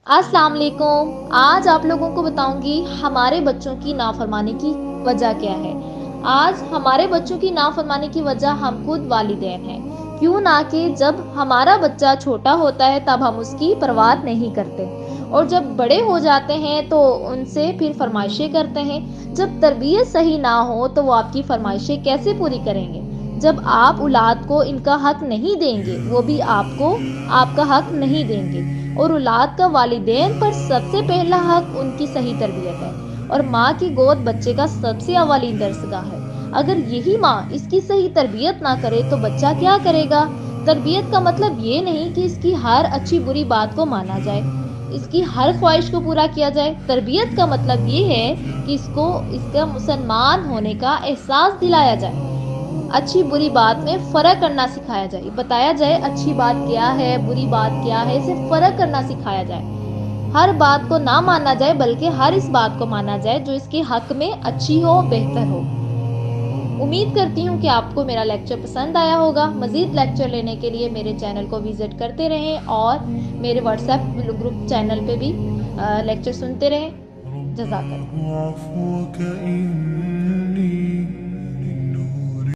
अस्सलाम वालेकुम। आज आप लोगों को बताऊंगी हमारे बच्चों की नाफरमानी की वजह क्या है। आज हमारे बच्चों की नाफरमानी की वजह हम खुद वालिदैन हैं। क्यों ना कि जब हमारा बच्चा छोटा होता है तब हम उसकी परवाह नहीं करते और जब बड़े हो जाते हैं तो उनसे फिर फरमाइशें करते हैं। जब तरबियत सही ना हो तो वो आपकी फरमाइशें कैसे पूरी करेंगे। जब आप औलाद को इनका हक नहीं देंगे वो भी आपको आपका हक नहीं देंगे। और औलाद का वालिदैन पर सबसे पहला हक उनकी सही तरबियत है और माँ की गोद बच्चे का सबसे अवलीन दरसगाह है। अगर यही माँ इसकी सही तरबियत ना करे तो बच्चा क्या करेगा। तरबियत का मतलब ये नहीं कि इसकी हर अच्छी बुरी बात को माना जाए, इसकी हर ख्वाहिश को पूरा किया जाए। तरबियत का मतलब ये है कि इसको इसका मुसलमान होने का एहसास दिलाया जाए, अच्छी बुरी बात में फ़र्क करना सिखाया जाए, बताया जाए अच्छी बात क्या है, बुरी बात क्या है, इसे फ़र्क करना सिखाया जाए। हर बात को ना माना जाए बल्कि हर इस बात को माना जाए जो इसके हक में अच्छी हो, बेहतर हो। उम्मीद करती हूँ कि आपको मेरा लेक्चर पसंद आया होगा। मज़ीद लेक्चर लेने के लिए मेरे चैनल को विज़िट करते रहें और मेरे व्हाट्सएप ग्रुप चैनल पे भी लेक्चर सुनते रहें। जज़ाकल्लाह।